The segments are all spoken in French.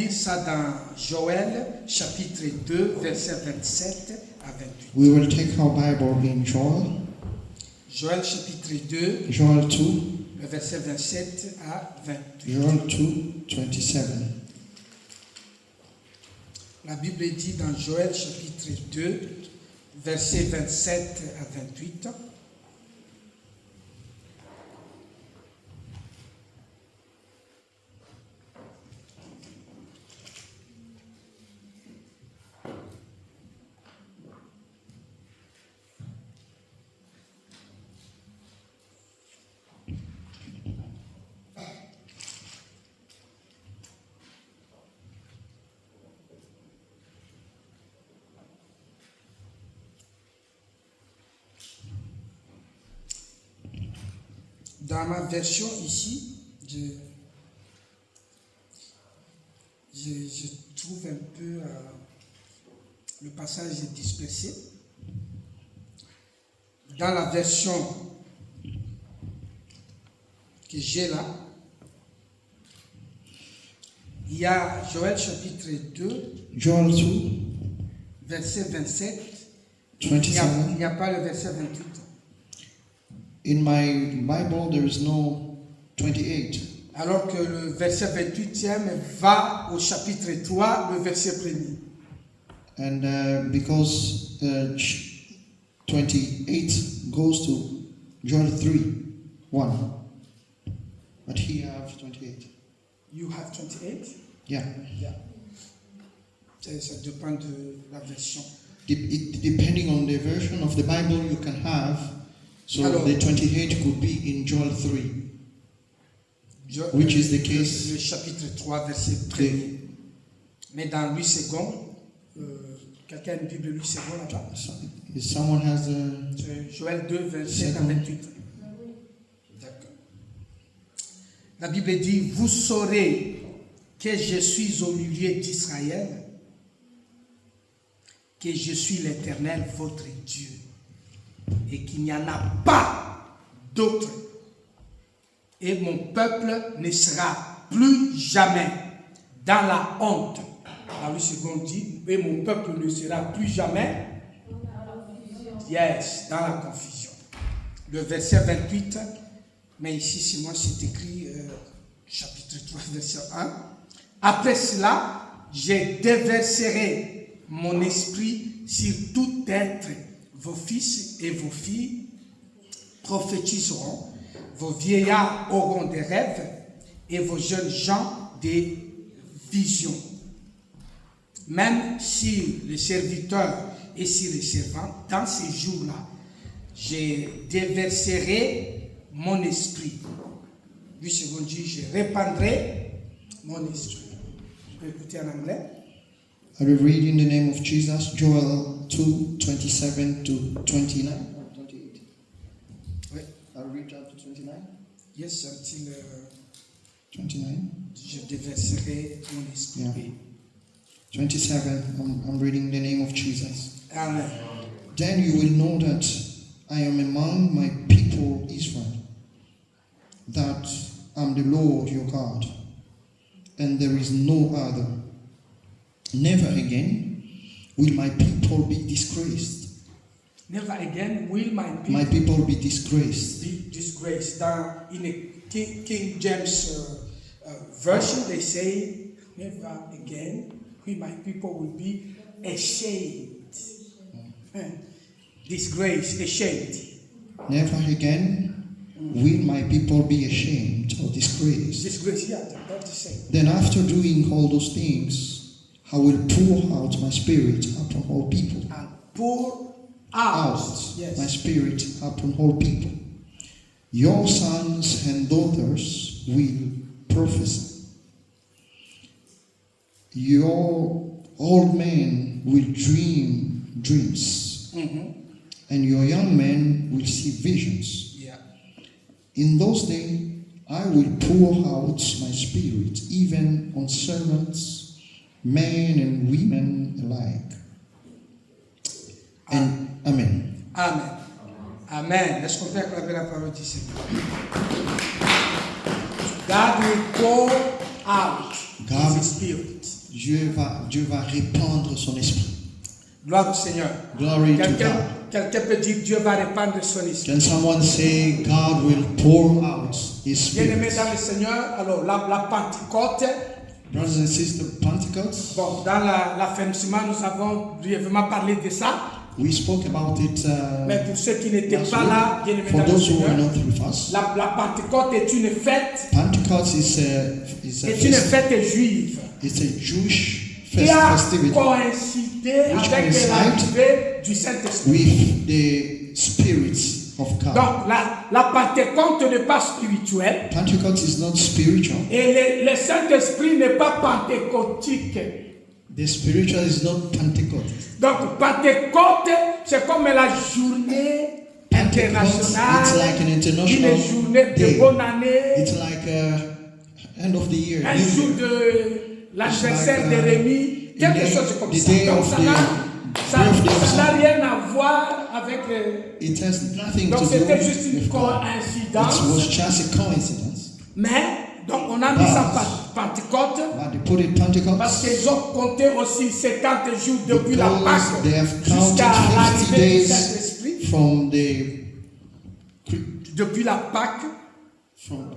lire ça dans Joël, chapitre 2, versets 27 à 28. We will take our Bible in Joël, chapitre 2, Joel 2, le verset 27 à 28. Joel 2, 27. La Bible dit dans Joël, chapitre 2, versets 27 à 28. Dans ma version ici, je trouve un peu le passage est dispersé. Dans la version que j'ai là, il y a Joël chapitre 2, Joel 2, verset 27. 27. Il n'y a pas le verset 28. In my Bible, there is no 28. Alors que le verset 28e va au chapitre 3, le verset 1er. And because 28 goes to Joel 3, 1. But here I have 28. You have 28? Yeah. Yeah. Ça dépend de la version. Depending on the version of the Bible you can have, so Alors, the 28 could be in Joel 3. Which is the case. Le chapitre 3, verset 1er. Mais dans Louis II, quelqu'un a une Bible Louis II là-bas? If someone has a Joël 2, verset 28. D'accord. La Bible dit, vous saurez que je suis au milieu d'Israël, que je suis l'Éternel, votre Dieu, et qu'il n'y en a pas d'autre. Et mon peuple ne sera plus jamais dans la honte. La Louis II dit, et mon peuple ne sera plus jamais dans la confusion. Le verset 28, mais ici, c'est moi, c'est écrit chapitre 3, verset 1. Après cela, je déverserai mon esprit sur tout être. Vos fils et vos filles prophétiseront. Vos vieillards auront des rêves et vos jeunes gens des visions. Même si les serviteurs et si les servants, dans ces jours-là, je déverserai mon esprit. Lui, second dit, je répandrai mon esprit. Je peux écouter en anglais. I will read in the name of Jesus, Joel 2, 27 to 29. 28. Oui. I'll read up to 29. Yes, until 29. je déverserai mon esprit. Yeah. 27, I'm reading the name of Jesus. Amen. Then you will know that I am among my people Israel, that I'm the Lord your God, and there is no other. Never again will my people be disgraced. Never again will My people be disgraced. be disgraced. In a King James version, they say, never again will my people will be ashamed. Disgrace, ashamed. Never again will my people be ashamed or disgraced. Disgrace, yeah, that's the same. Then after doing all those things, I will pour out my spirit upon all people. And pour out, My yes. spirit upon all people. Your sons and daughters will prophesy. Your old men will dream dreams, and your young men will see visions. Yeah. In those days, I will pour out my spirit even on servants, men and women alike. And Amen. Amen. Amen. Est-ce qu'on peut acclamer la parole du Seigneur? God will pour out God, His Spirit. Dieu va répandre son esprit. Gloire au Seigneur. Glory to God. Quelqu'un peut dire Dieu va répandre son esprit. Can someone say God will pour out His Bien-aimés Spirit? dans le Seigneur, alors la Pentecôte, Brothers and sisters, Pentecost, bon, dans l'affermissement, nous avons brièvement parlé de ça. we spoke about it Mais pour ceux qui n'étaient last pas là, bien week. aimés For dans le those who were Seigneur, not with us, la Pentecôte est une fête, Pentecost is est une fête juive it's a Jewish qui a festivity coïncidé Which avec coincide l'arrivée du Saint-Esprit. with the Spirit of God. Donc la Pentecôte n'est pas spirituelle Pentecost is not spiritual. et le Saint-Esprit n'est pas pentecôtique. The spiritual is not Pentecost. Donc Pentecôte, c'est comme la journée internationale, It's like an une international journée de day. bonne année, It's like end of the year. un New jour Year. de l'anniversaire like, de Rémi, quelque chose comme the ça. day Donc of ça the birthday of n'a some- rien à voir avec... It has nothing donc to do c'était juste une with God. It was coïncidence. just a coincidence. Mais, donc on a mis ça Pentecôte But they put it parce Pentecost qu'ils ont compté aussi 50 jours depuis la because Pâque they have counted jusqu'à 50 l'arrivée du days Saint-Esprit. from the Depuis la Pâque from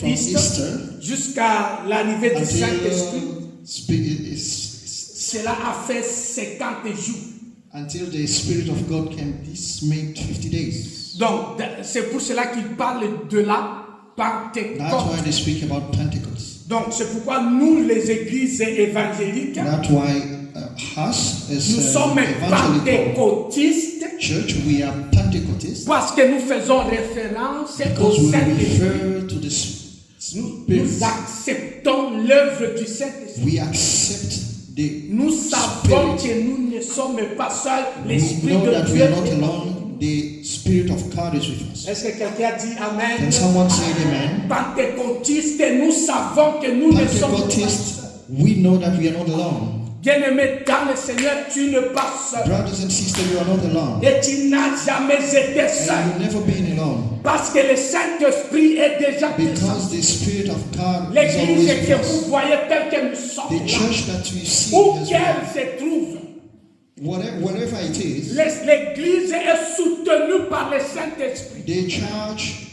Easter, Easter jusqu'à l'arrivée du until Saint-Esprit. Cela a fait 50 jours. until the Spirit of God came. This made 50 days. Donc, c'est pour cela qu'il parle de la That's why Pentecôte. they speak about Pentecost. Donc, c'est pourquoi nous, les églises évangéliques, That's why us nous as sommes evangelical pentecôtistes church, we are Pentecostals parce que nous faisons référence au because we Saint-Esprit. refer to the Nous Spirit. acceptons l'œuvre du Saint-Esprit. We accept the Nous savons Spirit. que nous ne sommes pas seuls. We L'Esprit know de that we Dieu are not est avec nous. alone. The Spirit of God is with us. Est-ce que quelqu'un dit Amen? Can someone say amen? Pentecôtistes, nous savons que nous ne sommes pas Pentecostals, seuls. we know that we are not alone. Bien-aimé dans le Seigneur, tu ne pas seul. Brothers and sisters, you are not alone. Et tu n'as jamais été And seul. you've never been alone. Parce que le Saint-Esprit est déjà présent. Because the Spirit of God is L'église always que with vous us. voyez telle que nous sommes The là, church that we see, où as qu'elle se trouve, well, whatever it is, l'église est soutenue par le Saint-Esprit. the church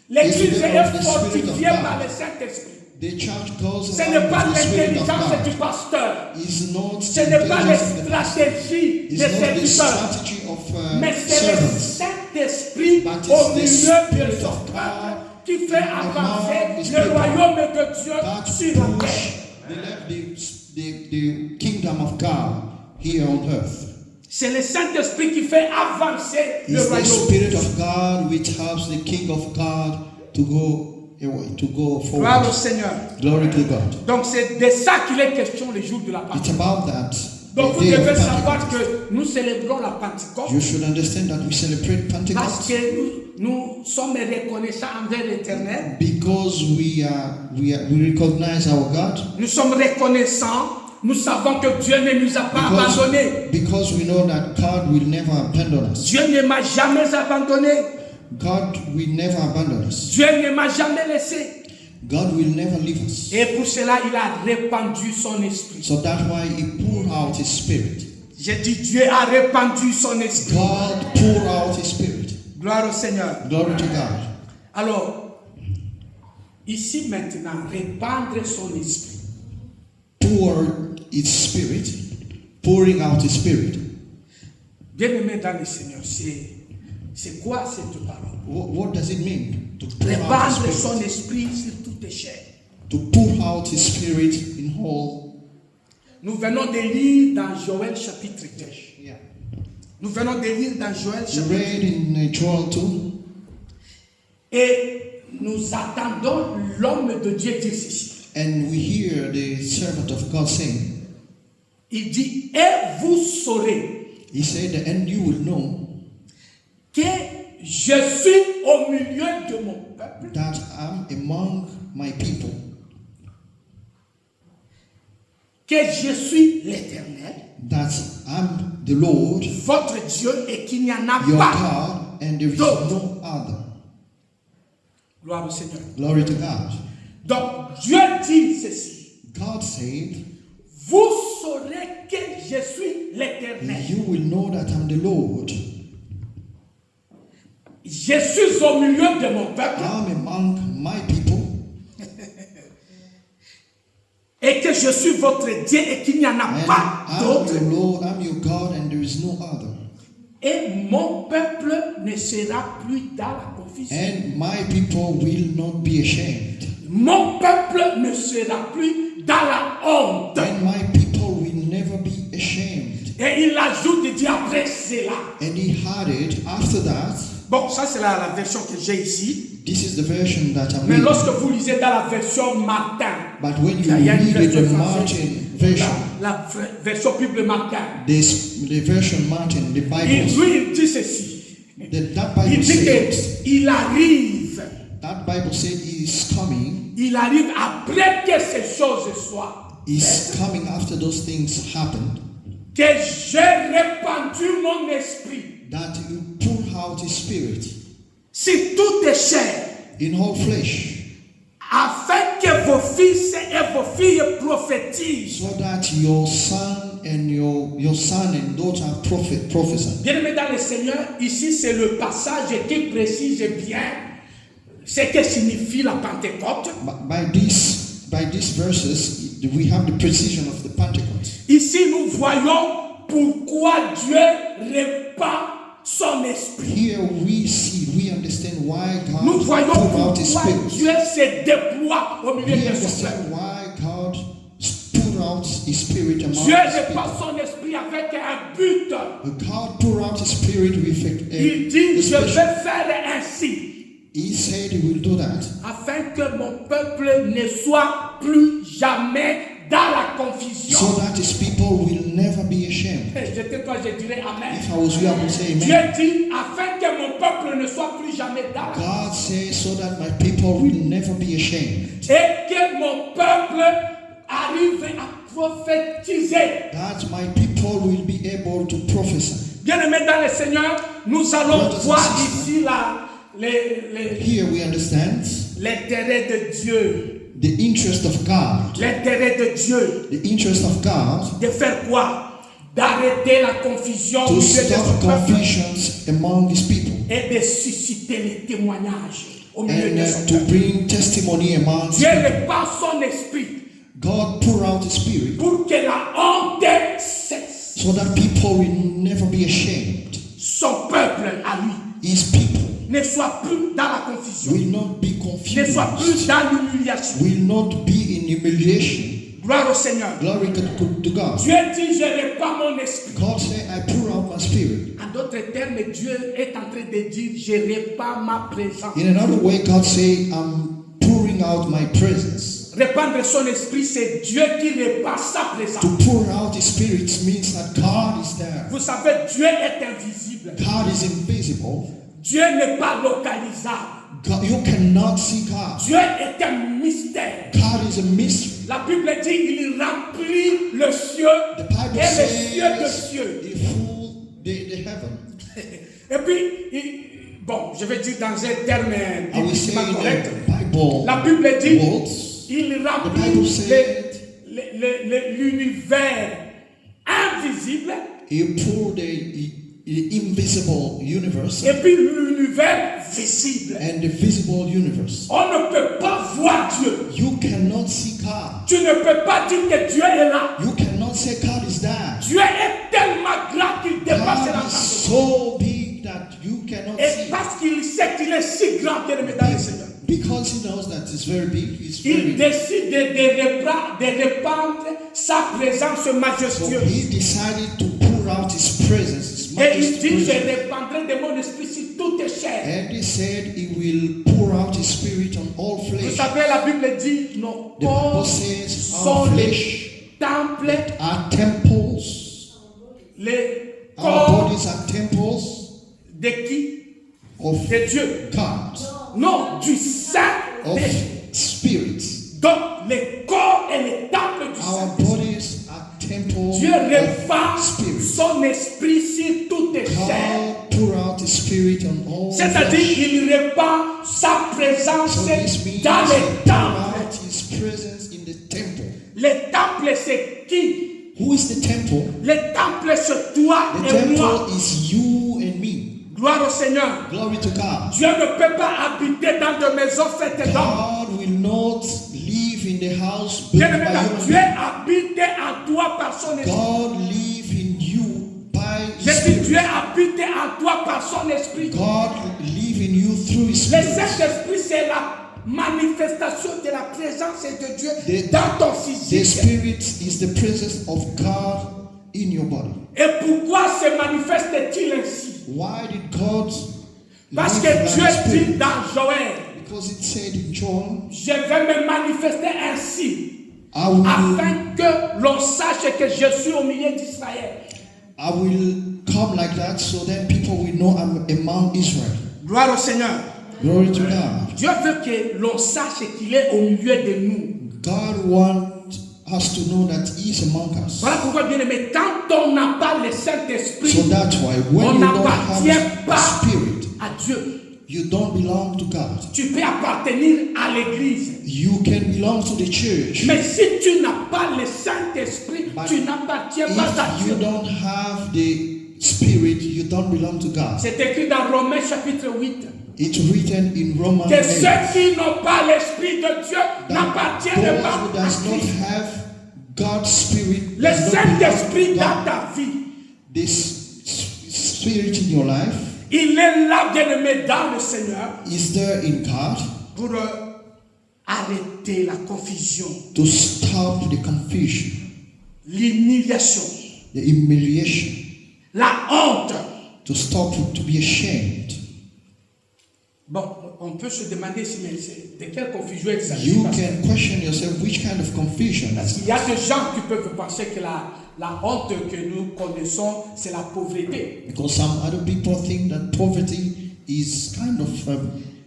L'église is the est of the Spirit of fortifiée God. par le Saint-Esprit. The church goes Ce n'est along pas with the Spirit of l'intelligence du God. pasteur. It's not Ce n'est pas les intelligence of the pastor. stratégies It's des not the serviteurs. strategy of Mais c'est le servants. Saint-Esprit But it's au the milieu de Spirit son of peuple God qui fait avancer his le people. royaume de Dieu That sur la push terre. the kingdom of God here on earth. C'est le Saint-Esprit qui fait avancer le It's the royaume. Spirit of God which helps the King of God to go away, to go Gloire au forward. Seigneur. Glory to God. Donc c'est de ça qu'il est question le jour de la It's Pentecôte. about that. Donc The vous day of devez savoir Pentecost. que nous célébrons la Pentecôte You should understand that we celebrate parce Pentecost que nous sommes reconnaissants envers l'Éternel. because we recognize our God. Nous sommes reconnaissants. Nous savons que Dieu ne nous a pas abandonnés. Because we know that God will never abandon us. Dieu ne m'a jamais abandonné. God will never abandon us. Dieu ne m'a jamais laissé. God will never leave us. Et pour cela, il a répandu son esprit. So that's why He poured out His Spirit. J'ai dit, Dieu a répandu son esprit. God poured out His Spirit. Gloire au Seigneur. Glory to God. Alors, ici maintenant, répandre son esprit. Pour His Spirit, pouring out His Spirit. Bien-aimé dans le Seigneur, c'est quoi cette parole? What does it mean? To pour out Répandre His son Spirit. esprit sur toutes chairs. To pour out His Spirit in whole. Nous venons de lire dans Joël chapitre 2. Yeah. Nous venons de lire dans Joël We chapitre 2. read in Joel 2, Et nous attendons l'homme de Dieu dire ceci. and we hear the servant of God saying, Il dit, et vous saurez he said, and you will know que je suis au milieu de mon peuple, that I'm among my people, que je suis l'Éternel, that I'm the Lord, votre Dieu, et qu'il n'y en a your pas. God, and there is no other. Gloire au Seigneur. Glory to God. Donc, Dieu dit ceci. God said, vous saurez que je suis l'Éternel. you will know that I'm the Lord. Je suis au milieu de mon peuple. I'm among my people. Et que je suis votre Dieu et qu'il n'y en a And pas I'm d'autre. your Lord, I'm your God, and there is no other. Et mon peuple ne sera plus dans la confusion. And my people will not be ashamed. Mon peuple ne sera plus dans la honte. And my people will never be ashamed. Et il ajoute, il dit après cela. And he added, after that, Bon, ça c'est la version que j'ai ici. this is the version that I'm Mais reading. lorsque vous lisez dans la version Martin, But when you il y a une read it version in française, Martin version, la version Bible Martin, the version Martin, the Bible, il dit ceci. that Il Bible dit says, qu'il arrive. that Bible said he is coming. Il arrive après que ces choses soient Is coming after those things happened. que j'ai répandu mon esprit That you pour out his spirit sur toute chair, in all flesh, afin que vos fils et vos filles prophétisent. so that your son and daughter prophesy. Bien-aimés dans le Seigneur, ici c'est le passage qui précise bien ce que signifie la Pentecôte. By these verses, we have the precision of the Pentecost. Ici nous voyons pourquoi Dieu répand son esprit. Here we understand why Nous God voyons poured out his pourquoi spirit. Dieu se déploie au milieu We de son peuple. understand why God poured out his spirit among Dieu his répand people. son esprit avec un but. God poured out his spirit with Il dit, a je vais special. faire ainsi, He said he will do that, afin que mon peuple ne soit plus jamais dans la confusion. so that his people will never be ashamed. J'étais toi, je dirais Amen. If I was you, I would say Dieu amen. dit, afin que mon peuple ne soit plus jamais dans la God says so that my people will never be ashamed. et que mon peuple arrive à prophétiser. That my people will be able to prophesy. Bien-aimés dans le Seigneur, nous allons Brothers and voir sisters, ici Here we understand l'intérêt de Dieu. the interest of God. L'intérêt de Dieu. The interest of God De faire quoi? D'arrêter la confusion au to milieu de stop son peuple confusions among his people et de susciter les témoignages au milieu and de son to peuple. bring testimony among his Dieu people. répand son esprit God pour out his spirit pour que la honte cesse. so that people will never be ashamed. Son peuple à lui His people ne soit plus dans la confusion, will not be ne soit plus confused, dans l'humiliation. will not be in humiliation. Gloire au Seigneur. Glory to God. Dieu dit, je répands mon esprit. God said, I pour out my spirit. En d'autres termes, Dieu est en train de dire, je répands ma présence. In another way, God said, I'm pouring out my presence. Répandre son esprit, c'est Dieu qui répand sa présence. To pour out his spirit means that God is there. Vous savez, Dieu est invisible. God is invisible. Dieu n'est pas localisable. God, you cannot see God. Dieu est un mystère. God is a mystery. La Bible dit, il remplit le ciel The Bible et les cieux de says cieux. he fooled the heaven. Et puis, bon, je vais dire dans un terme I will say difficilement in correct. the Bible La Bible dit, words, il the Bible remplit said l'univers invisible he poured the invisible universe et puis l'univers visible. and the visible universe. On ne peut pas voir Dieu. You cannot see God. Tu ne peux pas dire que Dieu est là. You cannot say God is there. Dieu est tellement grand qu'il dépasse God is l'entendement. so big that you cannot Et see. parce qu'il sait qu'il est si grand, bien aimé dans le Seigneur, Because he knows that it's very big, it's very il big. décide de répandre sa présence So majestueuse. he decided to pour out his presence, his Et il dit, majesty. je répandrai de mon esprit sur toute chair. And he said he will pour out his spirit on all Vous flesh. savez, la Bible dit, nos The Bible corps says our sont les flesh temples, are temples. les Our corps bodies are temples de qui? of De Dieu. God, Non, du of Saint-Esprit. spirits. Donc, les corps et les temples du Our Saint-Esprit. bodies are temples Dieu répand of spirit. son esprit sur toute chair. God pour out his spirit on all C'est-à-dire, flesh. il répand sa présence So this means dans les he pour temples. out his presence in the temple. Le temple, c'est qui? Who is the temple? Le temple, c'est toi The et moi. temple is you and me. Gloire au Seigneur. Glory to God. Dieu ne peut pas habiter dans de maisons faites d'hommes. God will not live in the house built by human Dieu beings. habite en toi par son esprit. God live in you by J'ai His dit, Spirit. Dieu habite en toi par son esprit. God live in you through His Le Spirit. Saint-Esprit, c'est la manifestation de la présence de Dieu The- dans ton The physique. Spirit is the presence of God in your body. Et pourquoi se manifeste-t-il ainsi? Why did God Parce live que like Dieu the dit Spirit? dans Joël, Because it said in John, je vais me manifester ainsi, I will afin que l'on sache que je suis au milieu d'Israël. come like that so that people will know I'm among Israel. Gloire au Seigneur. Glory to God. Dieu veut que l'on sache qu'il est au milieu de nous. God wants us to know that He is among us. Voilà pourquoi, bien aimé, quand on n'a pas le Saint-Esprit, So that's why when on you don't n'appartient have the pas Spirit, à Dieu. you don't belong to God. Tu peux appartenir à l'église. You can belong to the church. Mais si tu n'as pas le Saint-Esprit, But tu n'appartiens pas à if Dieu. you don't have the Spirit, you don't belong to God. C'est écrit dans Romains chapitre 8. It's written in Romans Que 8 ceux qui n'ont pas l'Esprit de Dieu that n'appartiennent those pas who à does not Christ. have God's Spirit Le does not Saint-Esprit belong to dans God. ta vie, This Spirit in your life il est là, bien aimé, dans le Seigneur, is there in God pour arrêter la confusion, to stop the confusion, l'humiliation, the humiliation, la honte. to stop to be ashamed. Bon, on peut se demander si, mais de quelle confusion il s'agit. You Parce can question yourself which kind of confusion. qu'il y a des gens qui peuvent penser que la honte que nous connaissons, c'est la pauvreté. Because some other people think that poverty is kind of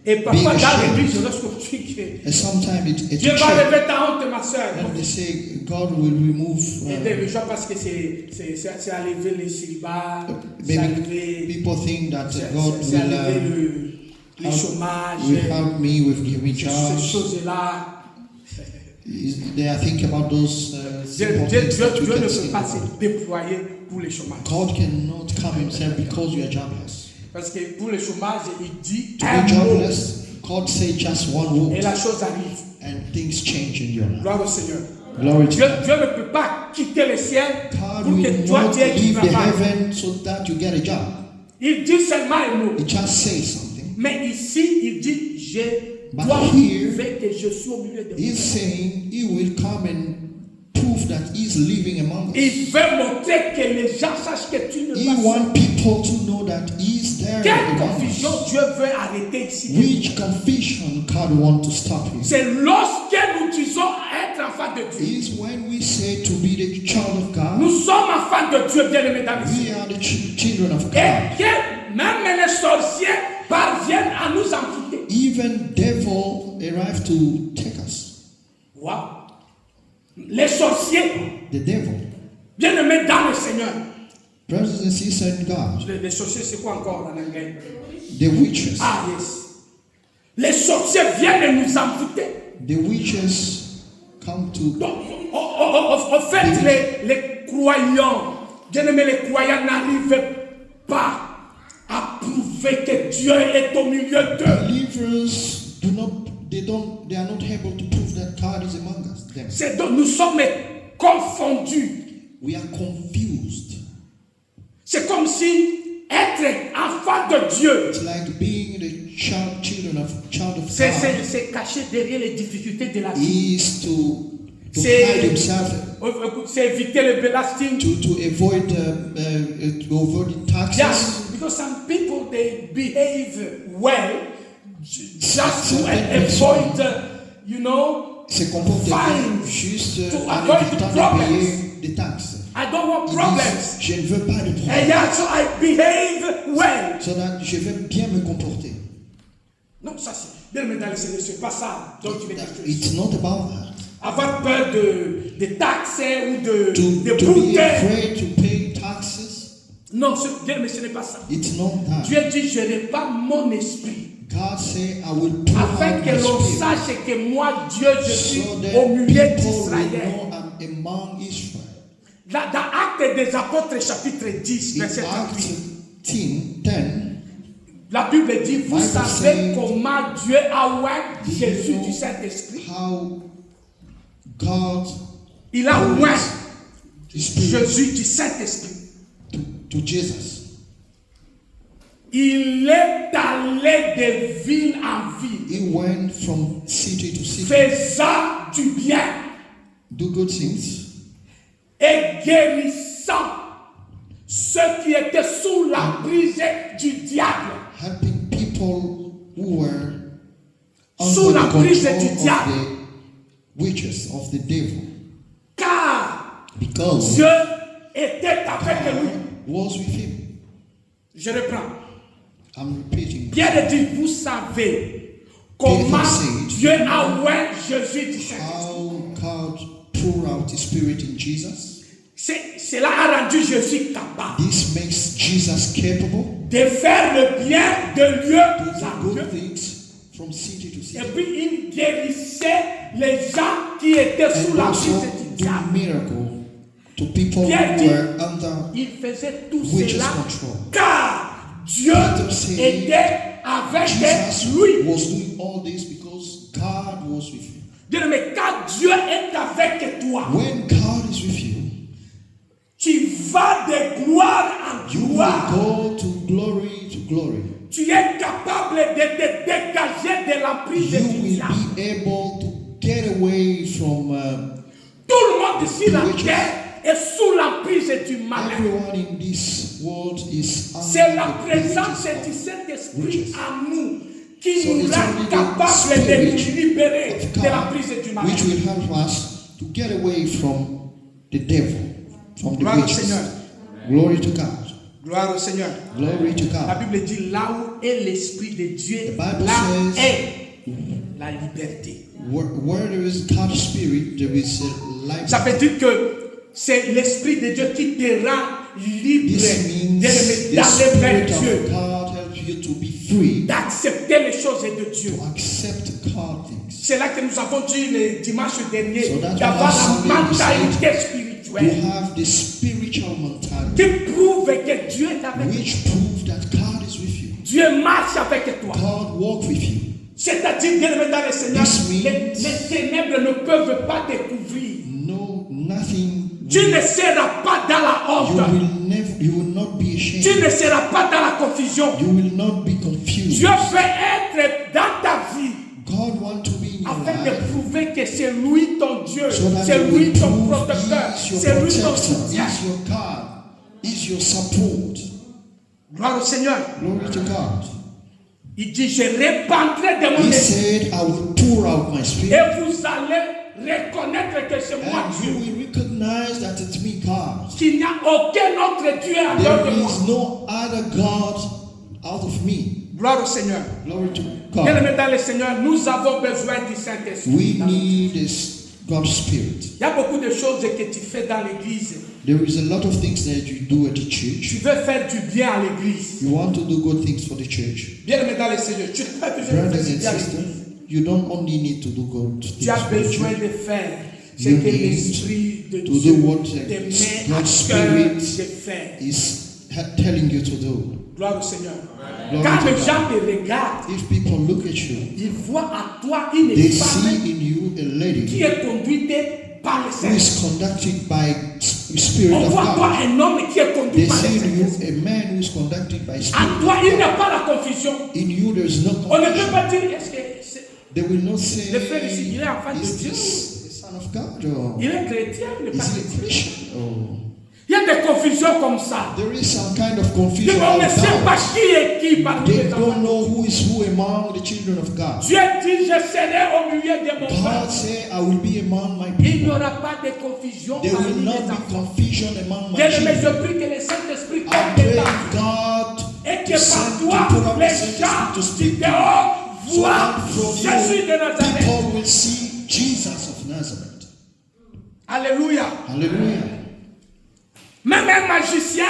Et being parfois dans ashamed. l'église, lorsqu'on dit que And sometimes it's Dieu a va shame. lever ta honte, ma soeur. And they say God will remove. Et les gens pensent que c'est à lever les célibats, c'est à Maybe lever, people think that God c'est à will, lever les chômages, will help me with giving ces jobs. choses-là. They are thinking about those Dieu simple things that you ne can peut see. pas se déployer pour les chômages. God cannot come himself because you are jobless. Parce que pour les chômages, il dit To un be mot jobless, God say just one et word la chose arrive. and things change in your life. Gloire au Seigneur. Glory to Dieu God. ne peut pas quitter le ciel God pour que will toi not tu aies du leave the travail. heaven so that you get a job. Il dit seulement un mot. It just says something. Mais ici, il dit, je But dois here, prouver que je suis au milieu de vous. He's saying he will come and prove that he's living among us. Il veut montrer que les gens sachent que tu ne He vas pas. wants people to know that he's there Quelle among confusion us. Dieu veut arrêter ici. Which confusion God wants to stop here C'est lorsque nous disons être enfant de Dieu. is when we say to be the child of God. Nous sommes enfants de Dieu, bien aimés dans le We ciel. are the children of Et God. que même les sorciers parviennent à nous envoûter. Even devil arrived to take us. Wow. Les sorciers, The devil. bien aimés dans le Seigneur. Brothers and sisters in God. Les sorciers, c'est quoi encore en anglais? The witches. Ah, yes. Les sorciers viennent nous envoûter. The witches come to. Donc, en fait, les croyants, bien aimés, les croyants n'arrivent pas à prouver que Dieu est au milieu d'eux. Believers do not. They are not able to prove that God is among us. Them. C'est donc nous sommes confondus. We are confused. C'est comme si être enfant de Dieu, It's like being the child of God c'est caché derrière les difficultés de la vie. is to C'est- hide himself, C'est éviter le belasting. to avoid taxes. Yes, because some people they behave well just to Certaines avoid, personnes se comportent fines juste to en avoid évitant de problems. payer des taxes. I don't want Ils problems. disent, je ne veux pas de And problème. yeah, so I behave well. So that je vais bien me comporter. Non, ça c'est bien, mais dans le Seigneur, c'est pas ça. Donc tu veux quelque chose. It's not about that. Avoir peur de taxes ou de To be bourder. afraid to pay taxes, Non, bien, mais ce n'est pas ça. it's not that. Dieu dit, je n'ai pas mon esprit. God say, I will pour Afin out que my l'on spirit. sache que moi, Dieu, je suis So au that milieu people will d'Israël. know I'm among Israel. Dans Actes des Apôtres, chapitre 10, In verset 38, Acts 10, la Bible dit, vous Bible savez said, comment Dieu a oint do you Jésus know du Saint-Esprit. how God Il a poured oint His Spirit Jésus du Saint-Esprit. to Jesus. Il est allé de ville en ville, He went from city to city, faisant du bien do good things, et guérissant ceux qui étaient sous la prise du diable. helping people who were Sous under la the prise control du of diable. the witches, of the devil, Car because Dieu était avec lui. was with him. Je reprends. I'm repeating. Pierre dit, vous savez comment said, Dieu a oint Jésus du Saint-Esprit. How God poured out His Spirit in Jesus. Cela a rendu Jésus capable This makes Jesus capable de faire le bien de lieu to en do lieu. good things from city to city, Et puis il guérissait les gens qui étaient sous and la also prise du do diable. miracle to people Pierre who dit, were under il faisait tout witches' cela control. car Dieu Peter said, était avec Jesus lui. was doing all this because God was with him. Bien aimé, quand Dieu est avec toi, When God is with you, tu vas de gloire en you will gloire. go to glory to glory. Tu es capable de te dégager de l'emprise You du will diable. be able to get away from Tout le monde ici la witches. terre est sous l'emprise du malin. everyone in this world is C'est la under the présence witches du of Saint-Esprit witches. en nous qui So nous it's rend only the capables de Spirit nous libérer of de God l'emprise du malin. which will help us to get away from the devil, from the Gloire au witches. Seigneur. Glory to God. Gloire au Seigneur. Glory to La God. Bible dit là où est l'Esprit de Dieu, The Bible là says- est la liberté. Where there is God's Spirit, there is a life. Ça veut dire que c'est l'Esprit de Dieu qui te rend libre This means the d'aller vers Spirit Dieu, of God helps you to be free, d'accepter les choses de Dieu. to accept God things. C'est là que nous avons dit le dimanche dernier So that's d'avoir why la Sunday we mentalité To spirituelle have the spiritual mentality qui prouve que Dieu est avec toi. which proves that God is with you. Dieu marche avec toi. God walk with you. C'est-à-dire, bien aimé dans le Seigneur, This means- les ténèbres ne peuvent pas te couvrir. No, nothing. Tu ne seras pas dans la honte. You will not be Tu ashamed. ne seras pas dans la confusion. You will not be confused. Dieu veut être dans ta vie God wants to be in your afin de life prouver que c'est lui ton Dieu, so that c'est you lui will ton prove protecteur, He is your c'est lui ton protector, He soutien. is your God, He is your support. Gloire au Seigneur. Glory to God. Il dit, je répandrai de mon He esprit said, I will pour out my et spirit, vous allez reconnaître que c'est moi and you Dieu. will recognize that it's me, God. Qu'il n'y a aucun autre Dieu en dehors There de moi. is no other God out of me. Gloire au Seigneur. Glory to Bien God. aimé dans le Seigneur, nous avons besoin du Saint-Esprit. We need this God's Spirit. Il y a beaucoup de choses que tu fais dans l'église. There is a lot of things that you do at the Tu church. veux faire du bien à l'église. You want to do good things for the church. Bien aimé dans le Seigneur, tu ne peux pas toujours faire Brothers du and bien à sisters, l'église. you don't only need to do good things Tu as for the besoin church. de faire ce You que need l'Esprit de to Dieu do what te met à God's cœur de Spirit faire. is telling you to do. Gloire au Seigneur. Glory Quand to les God. gens te regardent, If people look at you, ils voient à toi une they femme see in you a qui lady est conduite par le who Saint-Esprit. is conducted by Spirit On of voit toi God. un homme qui est conduit They par le see in Saint-Esprit. you a man who is conducted by En Spirit toi, il of n'y a God. pas la confusion. In you, there is no On ne peut confusion. pas dire, est-ce que They will not say, Le frère ici, il est enfant de is Dieu. this the son of God? Or il est chrétien, il n'est pas is he a chrétien. Christian? Or Il y a des confusions comme ça. there is some kind of confusion On ne about sait pas God. qui est qui parmi They les don't enfants. know who is who among the children of God. Dieu dit, je serai au milieu de mon God peuple. said, I will be among my Il n'y people. aura pas de confusion There parmi will les not be enfants. confusion among my Bien aimé, je children. prie que le Saint-Esprit I tombe pray dedans. God Et to que send par to toi, put out the les Saint-Esprit gens to du speak to you. dehors So voient that from Jésus de you, Nazareth. people will see Jesus of Nazareth. Alléluia. Hallelujah. Même un magicien,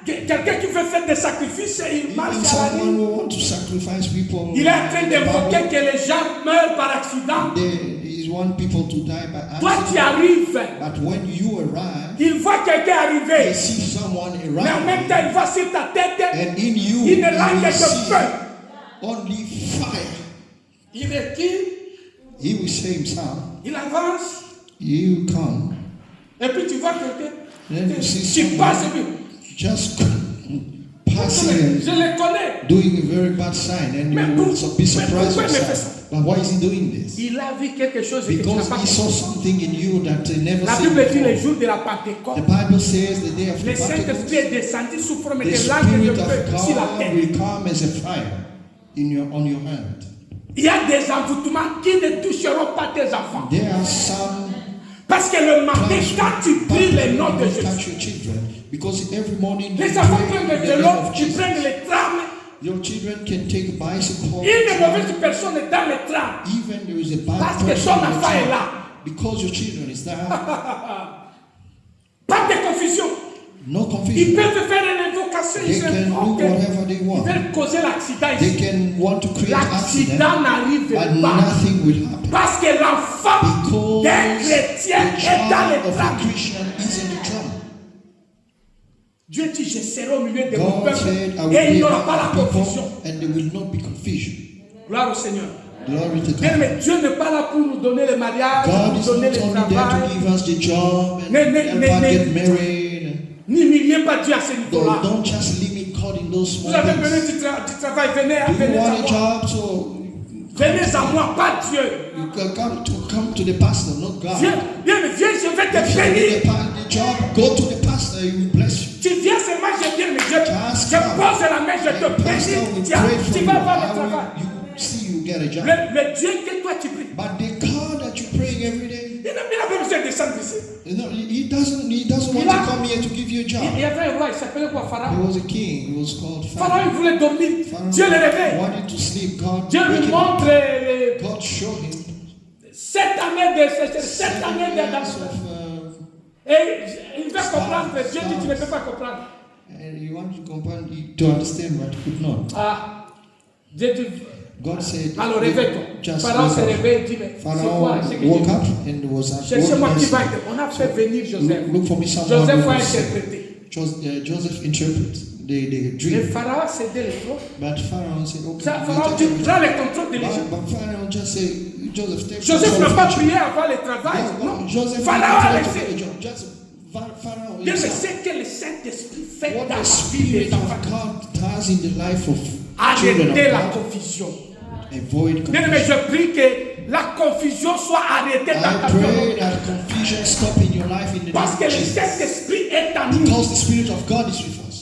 quelqu'un qui veut faire des sacrifices, il marche Even à la someone nuit. who wants to sacrifice people, Il est en train d'invoquer que les gens meurent par accident. he want people to die by Toi, tu accident. arrives. But when you arrive, Il voit quelqu'un arriver. they see someone Mais en même temps, arriving, il voit sur ta tête and in you, une you langue will de see feu. only fire. Il recule, He will say himself, il avance. you come. Et puis tu vois quelqu'un. Then you see Tu passes et someone puis. just Je passing le connais. and doing a very bad sign, and Mais you pour- will be surprised pourquoi il me fait yourself. But why is he doing this? Il a vu quelque chose que tu n'as Because pas he saw compris. something in you that he never La seen Bible dit les before. jours de la The Pentecôte. Bible says the day of Le the Saint-Esprit est Pentecost, descendu sous forme the de langue de Spirit feu of sur la God terre. will come as a fire on your hand. Il y a des envoûtements qui ne toucheront pas tes enfants. There are some Parce que le matin, quand tu pries le nom de don't Jésus, touch your children, because every morning you les enfants pray prennent in le the vélo, name of ils Jesus. prennent les trams. Your children can take a bicycle. Une mauvaise personne est dans les trams. Even there is a bad Parce que person ton in the enfant est town, là. because your children is there. Pas de confusion. No Ils confusion. peuvent faire une invocation, They ils can do invoquent. whatever they Ils want. veulent causer l'accident They ici. can want to create accident, L'accident n'arrive but pas. nothing will happen. Parce que l'enfant Because d'un chrétien the est dans child les of trams. a Christian is in the trouble. Dieu dit, je serai au milieu de mon God peuple said, I will et il n'y be aura pas la among my confusion. people, and there will not be confusion. Gloire au Seigneur. Glory to Bien, God. mais Dieu n'est pas là pour nous donner le mariage, God pour is nous donner not le only there to travail. give us the job and Ne- ne- help ne- us ne- get married. N'humiliez pas Dieu à ce niveau-là. Don't just limit God in those Vous small avez besoin things. du travail, venez, Do you venez à want a moi. job? So Venez à moi, pas Dieu. you can come to the pastor, not God. Viens, viens, viens, je vais te If you bénir. need the job, go to the pastor, he will bless you. Tu viens seulement, je viens, mais Just je come. pose la main, je The te pastor bénis. will Tiens, pray for tu you. vas avoir le How travail. will you see you get a job? Le Dieu que toi tu pries, But the God that you're praying every day, il n'a pas besoin de descendre ici. you know, he doesn't want Il a- to come here to give you a Il job. y avait un roi, il s'appelait quoi, There Pharaon. was a king, he was called Pharaon, il Pharaoh. voulait dormir. Dieu le réveille. Wanted to sleep. God Dieu wake lui him up. montre les God showed him 7 années de sécheresse, 7 7 années years d'adaptation. of, Et il va comprendre. Dieu dit, tu ne peux pas comprendre. and he wanted to understand, but he could not. Ah, Dieu dit, God said, alors réveille-toi. just Pharaon se wake up. réveille et dit, mais c'est Pharaoh quoi ce que woke j'ai up dit? and was at Cherchez-moi qui va work. être. On a fait venir Joseph. Look for me someone Joseph who va will interpréter. Joseph interpret the Et dream. Pharaon a cédé le trône. But Pharaoh said, okay, Ça, you Pharaon take dit, everything. prends le contrôle de l'Égypte. But Pharaoh just say, Joseph, take Joseph control n'a of pas Egypt. prié avant le travail. No, Non. Joseph Pharaon a didn't laissé. take the job. Just Pharaoh Bien, mais himself. c'est que le Saint-Esprit fait What dans the la vie des Spirit enfants. of God does in the life of children Arrêtez of la God, confusion. avoid Bien, mais confusion. je prie que la confusion soit arrêtée dans I ta vie. pray that confusion stop in your life in the Parce que name le of Jesus. Saint-Esprit est en nous. Because the Spirit of God is with us.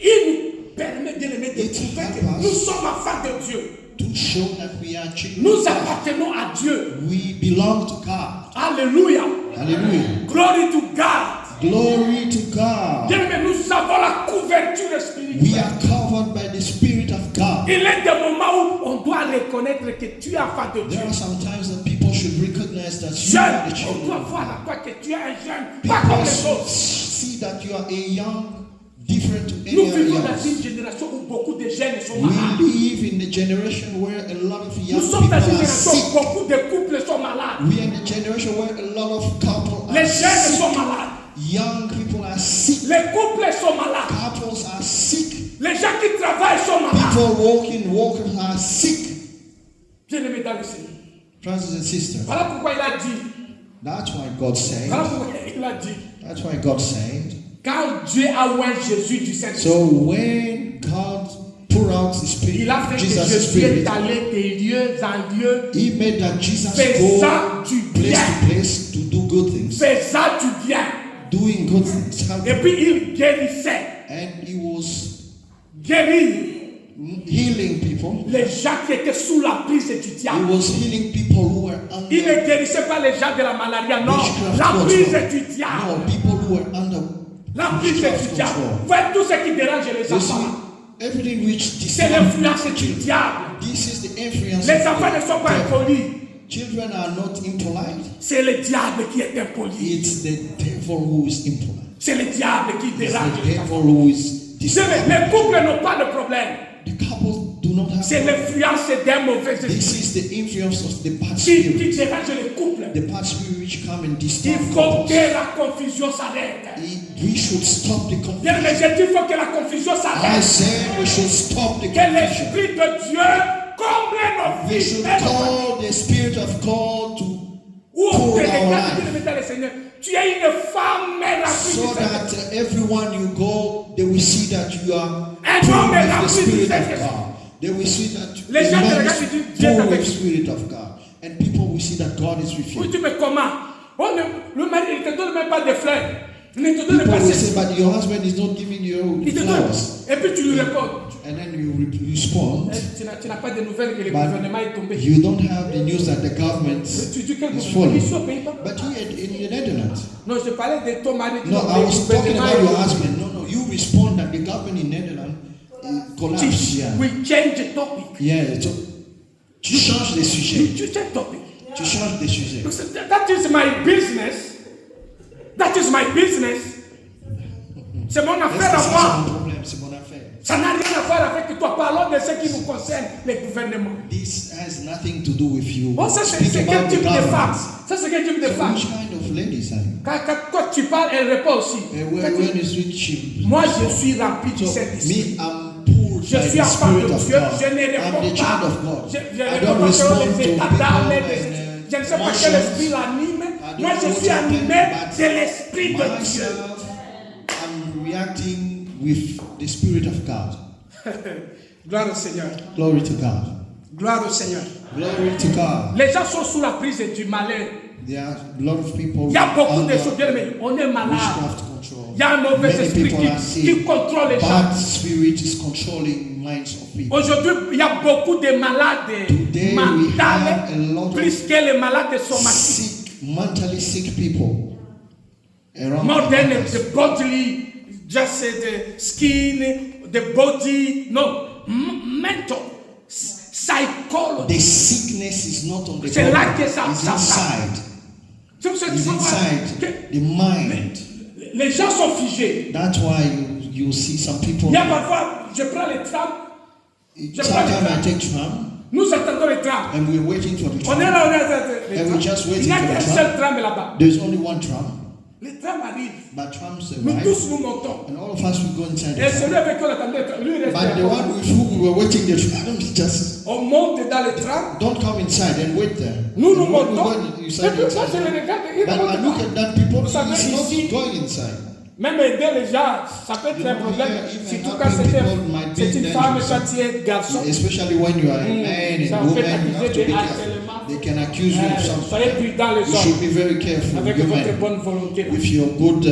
Il nous permet de les mettre de trouver que nous sommes enfants de Dieu. To show that we are children. Nous appartenons à Dieu. We belong to God. Alléluia. Hallelujah. Glory to God. Glory to God. Bien, mais nous avons la couverture We spirituelle. are covered by the Spirit of God. Il est des moments où on doit reconnaître que tu es enfant de Dieu. There are some times that people should recognize that you Jeune, are the on children doit of voir God. à toi que tu es un jeune, pas comme People les autres. see that you are a young, different to any Nous other vivons dans young. une génération où beaucoup de jeunes sont We malades. live in the generation where a lot of young Nous sommes people dans une are génération sick. où beaucoup de couples sont malades. We are in the generation where a lot of couples Les are jeunes sick. sont malades. Young people are sick. Les couples sont malades. Couples are sick. Les gens qui travaillent sont malades. People walking are sick. Bien-aimés dans le Seigneur. Brothers and sisters. Voilà pourquoi il a dit. That's why God said. Voilà pourquoi il a dit. That's why God said. Quand Dieu a oint Jésus du Saint-Esprit, So when God poured out His Spirit, il a fait que Jesus' Jésus est Spirit, allé de lieu en lieu, He made that Jesus faisant go du place bien. to place to do good things, Faisant du bien. doing good things, Et puis il guérissait. and He was Guérir healing people. les gens qui étaient sous la prise du He diable. was healing people who were Il under ne guérissait pas les gens de la maladie, non. witchcraft La prise control. du diable. No, people who were under La prise du witchcraft diable. control. Faites tout ce qui dérange les You enfants. see, everything which C'est disturbs l'influence du children. diable. This is the influence Les of enfants ne sont pas the devil. impolis. Children are not impolite. C'est le diable qui est impoli. It's the devil who is impolite. C'est le diable qui It's dérange the les enfants. devil who is Les disturbing. couples n'ont pas de problème. The couples do not have C'est l'influence d'un mauvais esprit This is the influence of the bad qui spirit. dérange les couples. The bad spirit which come and Il disturb faut couples. que la confusion s'arrête. We should stop the Bien, confusion. mais j'ai dit, il faut que la confusion I s'arrête. said we should stop the Que confusion. l'Esprit de Dieu comble nos We vies. should et nos familles. call the Spirit of God to Où on pour te our regarde, life. Dieu le Seigneur. Tu es une femme remplie so du Seigneur. that everyone you go, they will see that you are Un full homme with the rempli du Spirit of Saint-Esprit. God. They will see that Les the gens te man regardent et disent, is Dieu est full avec with the toi. Spirit of God. And people will see that God is with Oui, you. tu me comment? Le mari, il ne te donne même pas de fleurs. Il ne te donne People pas will ceci. say, but your husband is not giving you Il te donne. flowers. Et puis tu lui réponds. And then you respond, Tu n'as pas de nouvelles que le But gouvernement est tombé. you don't have the news that the government Tu dis quel is gouvernement? falling. Ils sont au pays-bas. But here in the Netherlands, Non, je parlais de ton mari. no, I was talking about your husband. No, you respond that the government in Netherlands collapsed. Yeah, We change the topic. yeah. So, tu changes de sujet. You change topic. Tu changes de sujet. That is my business. That is my business. C'est mon Est-ce affaire que à ça, moi. c'est mon problème, c'est mon affaire. Ça n'a rien à voir avec toi. Parlons de ce qui nous concerne, les gouvernements. This has nothing to do with you. Oh, ça, c'est Speak quel about the type de femme? government. Ça, c'est quel type de femme? Which kind of ladies are you? Quand tu parles, elle répond aussi. When is which? Moi, je suis rempli du So, Saint-Esprit. me, I'm poured Je by suis the enfant Spirit de of Dieu. God. Je ne I'm réponds the child pas. of God. Je I réponds don't pas respond aux to états people d'âme. and Je ne sais pas emotions. quel esprit l'anime. I don't Moi, je know suis what happened, animé but de l'Esprit de Dieu. myself, I'm reacting with the Spirit of God. Gloire au Seigneur. Glory to God. Gloire au Seigneur. Glory to God. Les gens sont sous la prise du malheur. There are a lot of people Il y a beaucoup de under choses, bien aimé. On est malade. witchcraft control. Il y a un mauvais Many esprit people are qui sick. contrôle les gens. Bad spirit is controlling minds of people. Aujourd'hui, il y a beaucoup de malades Today we have a lot mentales, of plus que les malades somatiques. sick, mentally sick people around More than us. the bodily, just the skin, the body. No, mental, psychology. The sickness is not on the C'est là body, que ça- it's ça- inside. C'est pour ça que It's tu vas voir inside que the mind. les gens sont figés. That's why you see some people. Il y a parfois, je prends les trams, Sometimes I take tram nous attendons les trams. and we're waiting for the On est tram. là, on est les And trams. we're just waiting Il n'y a for the qu'un tram. seul tram là-bas. There's only one tram, Les trams arrivent. but trams Nous arrive, tous nous montons. and all of us will go inside Et the celui tram. avec qui on attendait le tram, lui il reste But the là-bas. one with whom we were waiting the tram just On monte dans le tram. don't come inside and wait there. Nous nous And when we montons. go Et inside puis the moi je tram, les regarde. Ils but ne I montent look pas. at that people, Vous savez, it's not ici- going inside. Même aider les gens, ça peut être un problème. Surtout quand c'est une femme, quand tu es garçon. Especially when you are a man Ça and peut woman, you have accuser to de be careful. harcèlement. They can accuse you of Soyez something. prudents les You should hommes. be very careful, Avec you votre men, bonne volonté. with your good.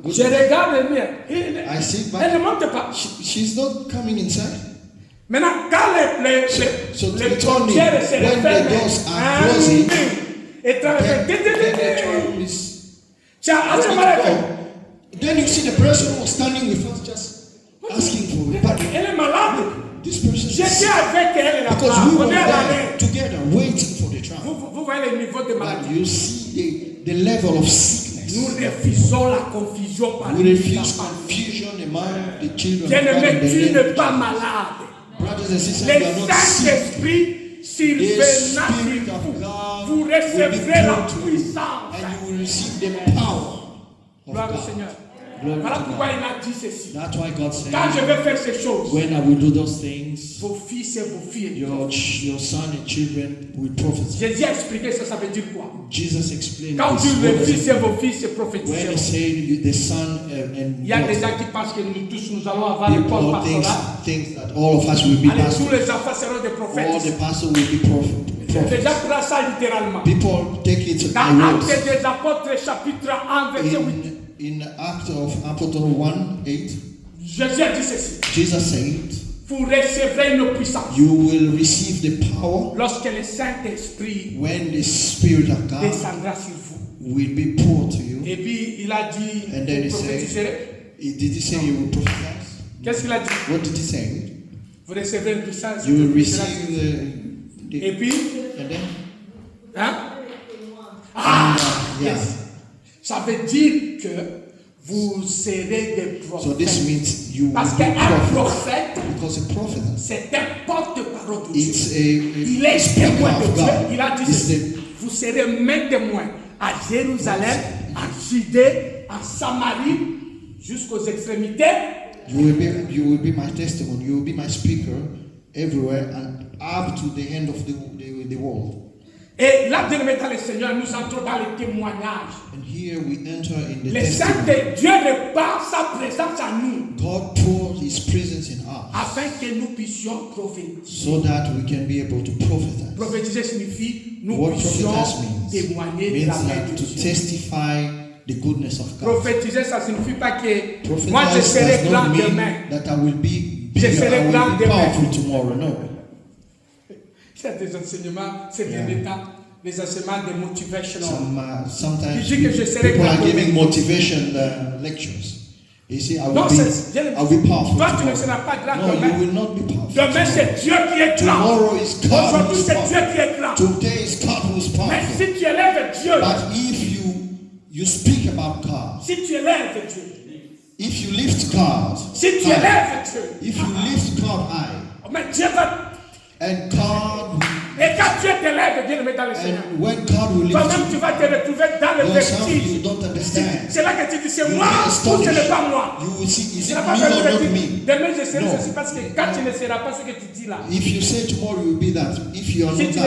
Je regarde le mien. I see, but Elle ne monte pas. she's not coming inside. Maintenant, quand les So les it's only portières se when the referment, doors are closing, et tu then the tram is Tu as ready to mal fait. go. Then you see the person who was standing with us just asking for it. But Elle est malade. this person is J'étais sick. avec elle Because là-bas. we On were est à there l'arrêt. together waiting for the tram. Vous voyez le niveau de maladie. But you see the level of sickness. Nous refusons la confusion par We les refuse enfants. confusion among the children of God Bien-aimé, and the tu n'es young pas children. malade. Brothers and sisters, Le we are not sick. Saint-Esprit The survenant sur Spirit of vous. God Vous will be recevrez la poured to you, puissance. and you will receive the power of Gloire au God. Seigneur. Glory Voilà to pourquoi God. il a dit ceci. That's why God said, Quand je vais faire ces choses, when I will do those things, vos fils et vos filles. your son and children will prophesy. Jésus a expliqué ça, ça veut dire quoi? Jesus explained Quand this. tu le fils et vos filles se When he prophétiseront. said the son and Il y a des daughter, gens qui pensent que nous tous nous allons avoir le corps people pastoral. think that all of us will be Allez, tous pastors. les enfants seront des All prophètes. the pastors will be Les prophets. gens prennent ça littéralement. People take it Dans by words. Actes des Apôtres, chapitre 1, verset 8, In Acts of Apostles 1:8, Jésus a dit ceci. Jesus said, Vous recevrez une puissance you will receive the power lorsque le Saint-Esprit when the Spirit of God descendra sur vous. will be poured to you. Et puis il a dit, And then he vous said, prophétiserez. did he say you will prophesy? Qu'est-ce qu'il a dit? What did he say? Vous recevrez une puissance. You will qui sera sur receive vous. Et the puis, and then hein? Ah, yeah. yes. Ça veut dire que vous serez des So prophètes. this means you will Parce be qu'un prophets. prophète, Because a prophet, c'est un porte-parole de Dieu. it's Il a est speaker témoin de of Dieu. God. Il a dit It's ceci. Vous serez mes témoins à Jérusalem, à Judée, en Samarie, jusqu'aux extrémités. You will be my testimony. You will be my speaker everywhere and up to the end of the world. Et là, bien aimé dans le Seigneur, nous entrons dans le témoignage. And here we enter in the Le testimony. Saint-Dieu répand sa présence à nous God pours His presence in us afin que nous puissions prophétiser. so that we can be able to prophesize. Prophétiser signifie nous What puissions prophesize means témoigner de means la main that de to Dieu. testify the goodness of God. Prophétiser, ça ne signifie pas que Prophesize moi je serai does grand not mean demain. that I will be Je bigger, serai I grand will be demain. powerful tomorrow. No. Il y a des enseignements, c'est bien état, les enseignements de motivational. Sometimes Il dit que je serai people are grand giving demain. motivation lectures. You see, I Non, will c'est be powerful toi tu ne tomorrow. seras pas grand No, you demain. will not be powerful. Demain c'est Dieu qui est grand. Tomorrow is God who Aujourd'hui is c'est Dieu powerful. qui est grand. Today is God who is Mais powerful. si tu élèves Dieu, But if you speak about God, si tu élèves Dieu, if you lift God, si tu high, élèves Dieu, if you lift God high, mais Dieu va. and God, Et quand Dieu t'élève, bien aimé dans le Seigneur, and when God will lift toi-même tu you, vas te retrouver dans le though some of you vertige. don't understand, C'est là que tu dis c'est you moi will be ou ce astonished. n'est pas moi. You will see, is Tu it n'as pas me or besoin not de dire me? demain je serai No. ceci parce que quand tu ne seras pas ce que tu dis là, If you say tomorrow you will be that, if you are si not tu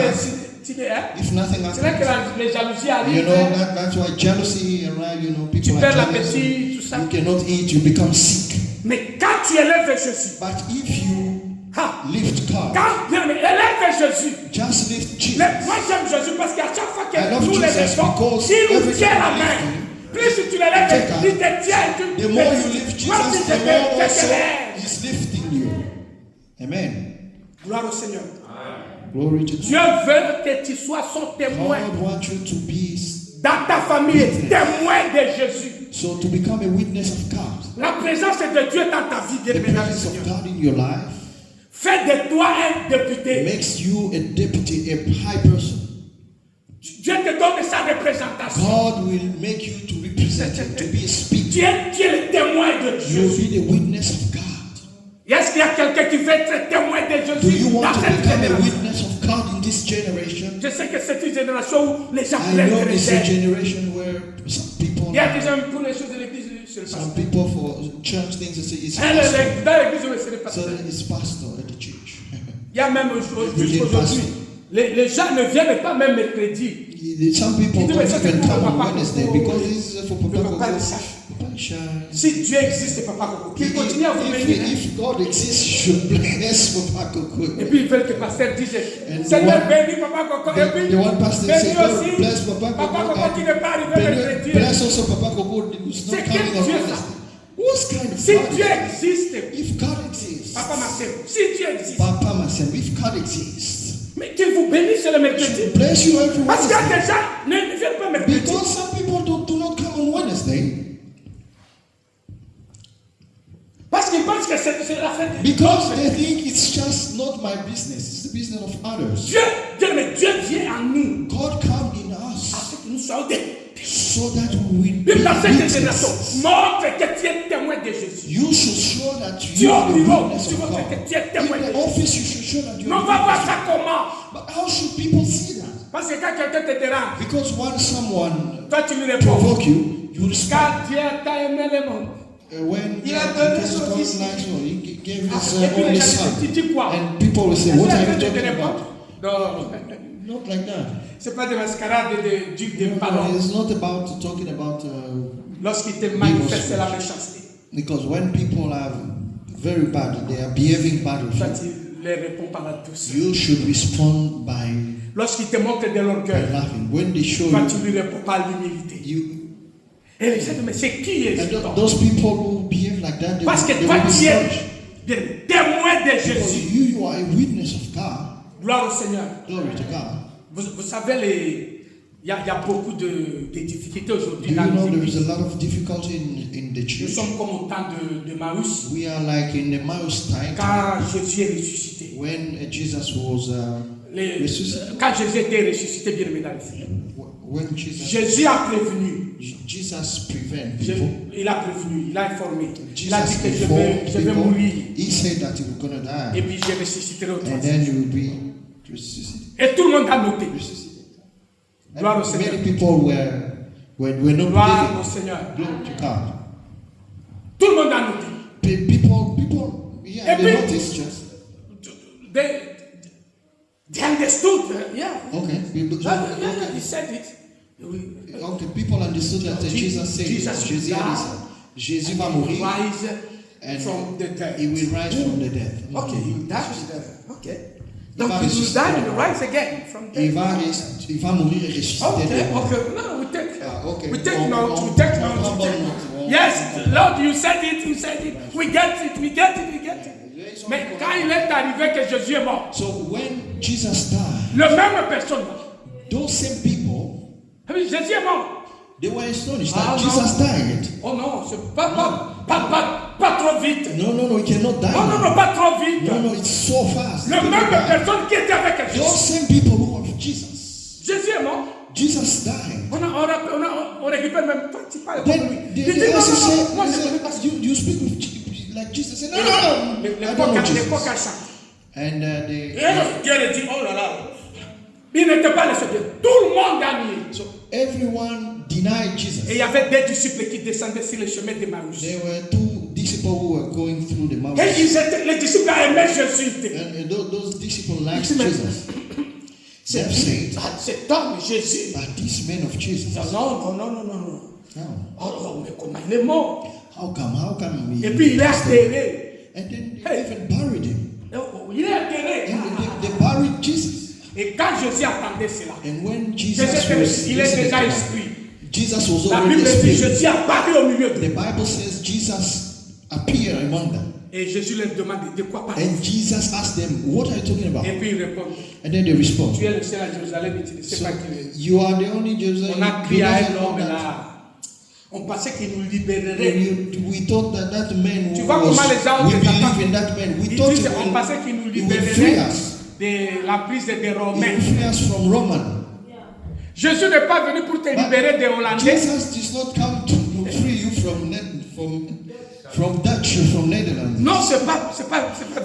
that, hein, if nothing c'est là que happens, les jalousies you arrivent. know, that's why jealousy arrives, you know, Tu people are perds jealous. l'appétit, tout ça. You cannot eat, you become sick. Mais quand tu élèves Jésus, But if you ha, lift God, quand bien aimé, élève Jésus. just lift Jesus. Moi j'aime Jésus parce qu'à chaque fois I love que nous les Jesus levons, because il nous every tient time la I lift main. him, Plus tu l'élèves, take il te tient. the more you lift Moi si Jesus, je the more te also lève. He's lifting you. Amen. Gloire au Seigneur. Glory to Dieu God. veut que tu sois son témoin God wants you to be, dans ta famille, témoin de Jésus. so to become a witness of God. La présence de Dieu dans ta vie, bien The aimé dans le presence of Seigneur, God in your life fait de toi un député. makes you a deputy, a high person. Dieu te donne sa représentation. God will make you to represent Him, to be a speaker. Tu es le témoin de You will Jésus. be the witness of God. Est-ce qu'il y a quelqu'un qui veut être témoin de Do Jésus you dans want to cette become a génération? witness of God in this generation? Je sais que c'est une génération où les gens I prennent know it's a chrétiens. generation where some people, Il y a des gens pour les choses de l'église, c'est le some pasteur. people for church things, they say it's Dans pastor. l'église, c'est le So pasteur. it's pastor at the church. Il y a même jusqu'aujourd'hui, les gens ne viennent pas même mercredi. Some people Il dit, don't mais ça, c'est even pour come on Papa Wednesday Coco. because this is for Le Papa papa Coco. le sache. Papa Shine. Si Dieu existe, Papa Coco, qu'il continue à vous bénir. If God exists, you should bless Papa Coco. Et puis ils veulent que le pasteur dise And Seigneur the one- bénis Papa Coco. Et puis The one pastor bénis says, God aussi bless Papa Papa Coco. Coco qui n'est pas arrivé mercredi. Bless also Papa Coco who's C'est not quel coming on Dieu, Wednesday. ça? What kind of Si God Dieu is existe, If God exists, Papa Marcel, si Dieu existe, Papa myself, if God exists, mais qu'il vous bénisse le mercredi. bless you every Parce qu'il y a Wednesday. des gens ne viennent pas mercredi. Because some people do not come on Wednesday. Parce qu'ils pensent que c'est la fête de Because they think it's just not my business, it's the business of others. Dieu vient en nous God come in us afin que nous soyons des so that we will be Puis dans cette génération, witnesses. montre que tu es témoin de Jésus. You should show that Tu you es au are the bureau, witness tu of montres que God. tu es témoin In de the Jésus. office, you should show that you Mais on are va the voir witness. ça comment? But how should people see that? Parce que quand quelqu'un te dérange, Because when someone toi tu lui réponds. provoke you, you respond. Car Dieu t'a aimé le monde. When Il a donné because son God fils. likes you, He gave Ah, His et puis les only gens Son. disent, tu dis quoi? And people will say, Est-ce what que are la you fête te talking répond? about? Non. Not like that. C'est pas des mascarades de No, paroles. it's not about talking about Lorsqu'il te manifeste la méchanceté, because when people are very bad, they are behaving badly. toi tu les réponds par la douceur. You should respond by Lorsqu'il te montre de l'orgueil, laughing. When they show toi you, tu lui réponds par l'humilité. you Et les gens disent, mais c'est qui est and ce those people who behave like that, they, Parce que they toi will be tu es astonished. bien témoin de Because Jésus. you are a witness of God. Gloire au Seigneur. Glory to God. Vous savez, il y a beaucoup de difficultés Do aujourd'hui you dans know les there is églises. a lot of difficulty in the Nous church? sommes comme au temps de Maüs, We are like in the mouse time quand Jésus est ressuscité. when Jesus was Les- resuscitated. Quand Jésus était ressuscité, bien aimé dans le Seigneur. When Jesus Jésus a prévenu Jesus prevent people. Il a prévenu, il a informé. Jesus Il a dit que je informed vais people. mourir. He said that he was going to Et die. puis je ressusciterai au And troisième then jour. you will be resuscitated. Et tout le monde a noté. Gloire au And Seigneur. many people were not Gloire au believing. Seigneur. Glory to God. Tout le monde a noté. People, yeah, Et they puis- noticed just. They understood. Yeah. Okay. Yeah, he said it. Okay, people understood that Jesus said, Jesus Jésus will a dit ça. Jésus va mourir Rise and from the dead. he will rise from the dead. Okay, he will die from the dead. Okay. Il Donc va he will ressusciter. die and rise again from Il dead. va mourir et ressusciter. Okay, des morts. okay. No, we take Okay. we take On- note. on- We take on note. prend We bonne take note. note. Yes, Lord, you said it. You said it. We get it. We get it. We get it. Mais quand il est arrivé que Jésus est mort, So when Jesus died, le même personne, those same people, Jésus est mort. they were astonished Ah, that no. Jesus died. Oh non, c'est pas trop vite. No, he cannot die. Oh non, pas trop vite. No, it's so fast. Le même personne qui était avec Those Jésus. same people who were with Jesus. Jésus est mort. Jesus died. On récupère même toi, tu parles comme Then lui. the Il dit non, others non, non, say, moi je ne connais pas ça. you speak with like Jesus. Say, no, I L'époque don't know à Jesus. chante. And Et Dieu le dit, oh là là. Il n'était pas le seul. Tout le monde a nié. so everyone denied Et il Jesus. y avait des disciples qui descendaient sur le chemin d'Emmaüs. There were two disciples who were going through the mountain. Et les disciples aimaient Jésus. And those disciples liked Amen. Jesus. They said, Cet homme, Jésus. but this man of Jesus, Non. no. Oh, mais comment il est mort? How come we? Et puis il est enterré. And then they even buried him. Il est enterré. And they buried Jesus. Et quand Jésus entendait cela, And when Jésus Jesus il est listening déjà to that, esprit. Jesus was La already Bible a dit spirit. Jésus apparaît au milieu The d'eux. Bible says Jesus appeared among them. Et Jésus leur demande de quoi parler. And Jesus asked them, what are you talking about? Et puis il répond, And then they respond, tu es le seul à Jérusalem et tu ne sais so pas qui il est. you are the only Jerusalem. On a You crié à don't un know homme that. là. On pensait qu'il nous And libérerait. we thought that man Tu was, vois comment les gens we les believe attaquent. in that man. We Ils thought disent, on pensait qu'il nous he will free libérerait us. de la prise des He Romains. will free us from Roman. Jésus n'est pas venu pour te libérer des Hollandais. Jesus did not come to free you from Dutch, from Netherlands. Non, c'est pas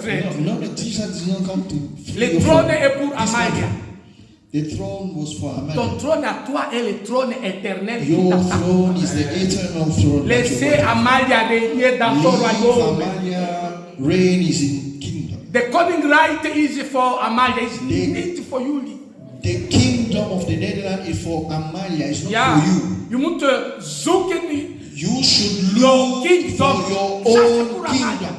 vrai. No, Jesus did not come to free Le you trône from est pour this Amalia. country. The throne was for Ton Amalia. trône à toi est le trône éternel qui Your t'attend. throne is the eternal throne. that you Laissez want. Amalia régner dans ton Leave royaume. Amalia reign is in kingdom. The calling right is for Amalia. It's not for you. The kingdom of the Netherlands is for Amalia. It's not Yeah. for you. You moet zoeken. You should Your look kingdom. for your Ça, c'est own pour Amalia. kingdom.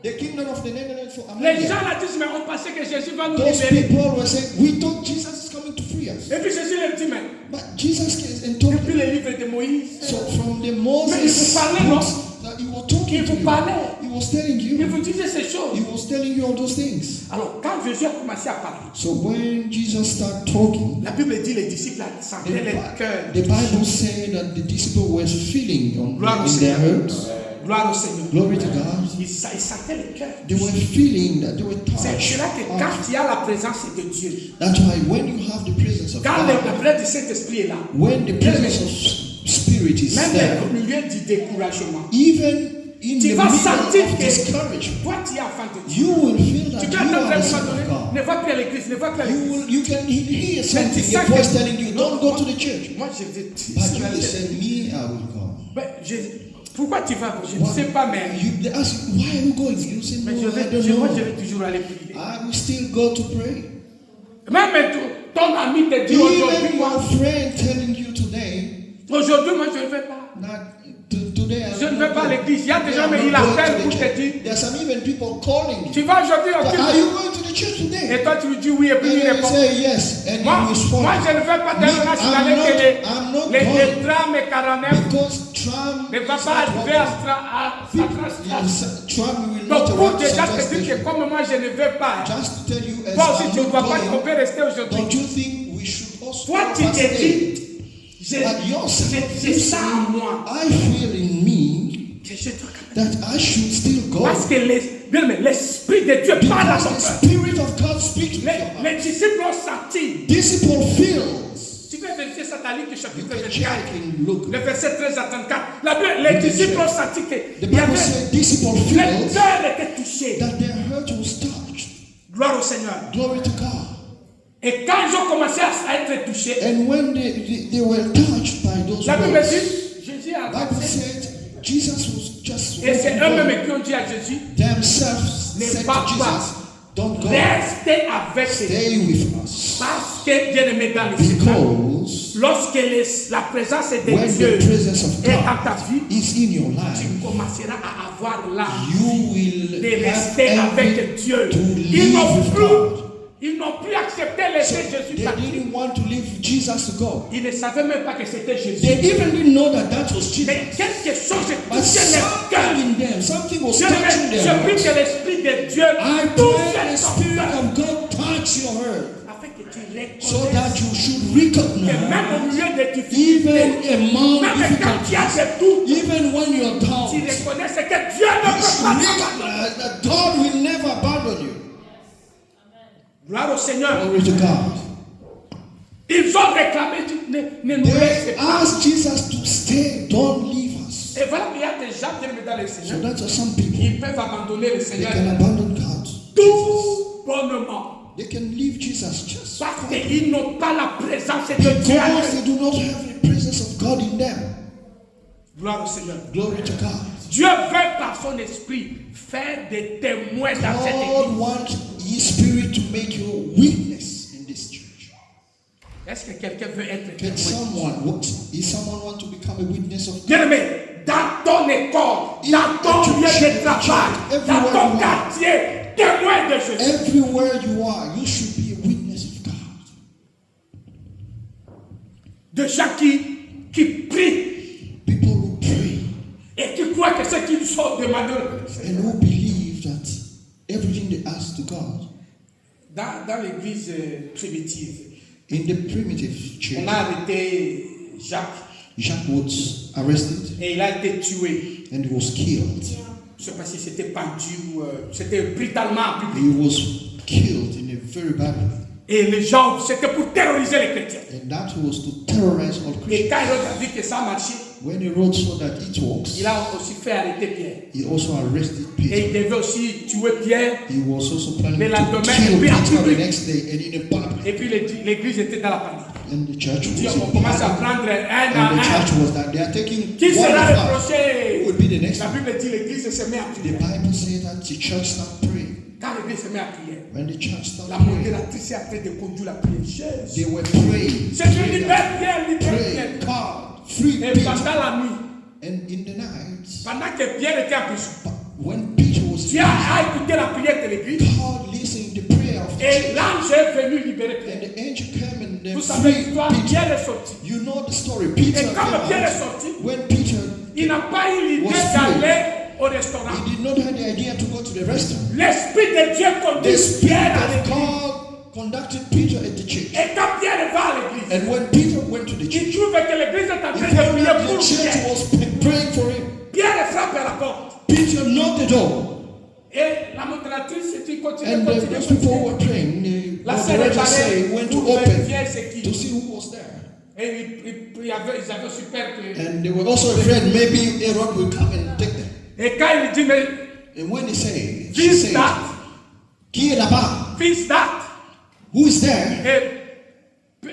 The kingdom of the Netherlands for Les Amalia. gens là disent, mais on pensait que Jésus va nous Those libérer. people were saying, we thought Jesus is coming to free us. Et puis Jésus leur dit, mais But Jesus came and told depuis them. le livre de Moïse, So from the Mais il Moses vous parlait, non? books that he was talking il to vous you, parlait. he was telling Il you, vous disait ces choses. he was telling you all those things. Alors, quand Jésus a commencé à parler, So when Jesus started talking, la Bible dit les disciples sentaient le cœur. the Bible said that the disciples were feeling Gloire au in their Seigneur. hearts. Gloire au Seigneur. Glory to God. Ils sentaient le cœur. They were feeling that they were C'est touched. là que quand il y a la présence de Dieu, That's why when you have the presence of quand God, la présence du Saint-Esprit est là, when the presence of Spirit is même there, au milieu du découragement, even in tu the vas sentir middle of que discouragement, toi tu es enfant de Dieu. you will feel Tu that peux you entendre are à un the moment son donné, of God. ne va plus à l'église, ne va plus à l'église. You can hear something, tu your sens voice que- telling you, don't go to the church. Moi je vais But you will say, me, I will come. Pourquoi tu vas? Je ne sais pas, mais They ask you, why are you going? You say, no, I don't moi know. je vais toujours aller prier. I will still go to pray. Même ton ami te dit aujourd'hui, Even your friend telling you today, moi je ne vais pas. today Je ne vais pas à l'église. Il y a des gens, mais il appelle pour te dire, There's some even people calling you. tu vas aujourd'hui au Are culte? you going to the church today? Et toi tu lui dis oui et puis And il you répond. say yes, and Moi, you respond. moi je ne vais pas Me, tellement signaler que I'm not les going trams et 49 because Trump ne va is pas not arriver à working. Strasbourg. Trump will Donc not pour arrive déjà to te dire que station. comme moi je ne vais pas, Just to tell you, as toi aussi I'm tu ne not vas pas, on going, peut rester aujourd'hui. don't you think we should also Toi tu fast te today? dis, But yourself, j'ai ça en moi. I feel in me Que je dois quand même. that I should still go. Parce que l'Esprit de Dieu parle à Because ton the cœur. Spirit of God speaks to your heart. Les disciples ont senti. Disciple feels. Tu veux vérifier ça dans Luc chapitre You can 24. check in Luke. Le verset 13 à 34. Les disciples ont senti que The il y Bible avait, said disciples le felt cœur était touché. that their heart was touched. Gloire au Seigneur. Glory to God. Et quand ils ont commencé à être touchés, And when they were touched by those la Bible words, dit, Jésus a Bible avancé. said Jesus was just Et c'est walking eux-mêmes by. qui ont dit à Jésus, Themselves Ne said va to pas. Jesus, don't go, restez avec eux. stay with us. Parce que bien aimé dans le Seigneur, Because lorsque la présence de when Dieu the presence of est dans ta God vie, is in your tu life, commenceras à avoir l'âme you will de have rester avec envy Dieu. to Ils live n'ont with plus, God. ils n'ont plus accepté laisser Jésus They partir. didn't want to leave Jesus to go. Ils ne savaient même pas que c'était Jésus. They even didn't know that that was Jesus. Mais quelque chose But touchait leur cœur. something in them, something was Je touching their prie que hearts. l'Esprit de Dieu I touche pray the ton Spirit cœur of God touch your heart afin que tu so reconnaisses that you should que même recognize, au milieu des difficultés, even among même quand tu as difficulties, des doutes, even when you're tu down, you reconnaisses que Dieu ne peut should pas t'abandonner. recognize that God will never abandon you. Gloire au Seigneur. Glory to God. Ils ont réclamé, ne nous laissez They pas. asked Jesus to stay, don't leave us. Et voilà qu'il y a des gens bien aimés dans le So Seigneur. that's why some people, Ils peuvent abandonner le they Seigneur can abandon God. tout bonnement. They can leave Jesus just Parce qu'ils n'ont pas la présence de Dieu à because eux. they do not have the presence of God in them. Gloire au Seigneur. Glory to God. Dieu veut par son esprit faire des témoins dans cette God église. wants His Spirit to make you a witness in this church. Est-ce que quelqu'un veut être Can témoin? someone want to become a witness of God? Bien aimé, dans ton école, dans ton lieu de travail, dans ton quartier, témoin de Jésus. Everywhere you are, you should be a witness of God. De gens qui prient People who pray et qui croient que ce qu'ils sont demandés. and who believe that everything they ask to God. Dans l'église primitive, In the primitive church, on a arrêté Jacques Jacques was arrested et il a été tué. and he was killed. Je ne sais pas si c'était pendu ou c'était brutalement public. He was killed in a very bad way. Et les gens, c'était pour terroriser les chrétiens. And that was to terrorize all Et Christians. quand Hérode a vu que ça marchait, When Herod saw that it works, il a aussi fait arrêter Pierre. he also arrested Et Peter. il devait aussi tuer Pierre. He was also planning Le to lendemain, kill puis en Peter the public. next day and in a public. Et puis l'église était dans la panique. And the church Puis was on in commence à panic. prendre un And à the un. church was that they are taking Qui one sera le of us. prochain? Who will be the next La one? Bible dit l'église se met à The prier. Bible says that the church started praying. Quand l'église se met à prier, When the church started la praying, modératrice est en train de conduire la prière. Jésus. they were praying. Seigneur, libère Pierre, libère Pray, Pierre. God, free Et Peter. pendant la nuit, And in the night, pendant que Pierre était en prison, when Peter was Dieu a écouté la prière de l'église God listened to the prayer of the et church. l'ange est venu libérer Pierre. And the angel came and then Vous savez freed l'histoire, Peter. Pierre est sorti. You know the story. Peter Et came quand Pierre est out. sorti, When Peter, il n'a pas eu l'idée Was free. d'aller au restaurant. he did not have the idea to go to the restaurant. L'Esprit de Dieu The conduit Spirit Pierre à of l'église. God conducted Peter at the church. Et quand Pierre va à l'église, And when Peter went to the il church, trouve que l'église est en he train de found prier that pour the church Pierre. was praying for him. Pierre frappe à la porte. Peter knocked the door. Et la modératrice, il continue, And those people who were praying, La the sœur est moderator say, allée went to pour open vérifier c'est qui. to see who was there. Et ils avaient super que... And they were also afraid maybe Herod will come and take them. Et quand il dit, mais And when he said, she fils said, date, qui est là-bas? fils date. Who is there? Et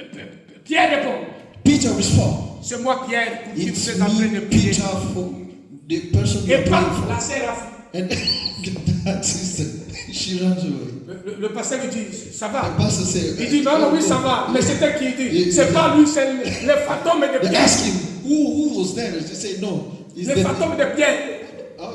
Pierre répond, Peter responded, c'est moi Pierre pour qui it's vous êtes en train de me, prier. Peter, for the person Et you're praying paf, for. la sœur a fui. And that sister, she runs away. Le pasteur lui dit, ça The va. pastor said, Il dit, non, non, oui, ça va. Mais c'était qui dit, c'est pas lui, c'est le fantôme de They Pierre. asked him, who was there? They said, no. It's Le the, fantôme de Pierre. oh,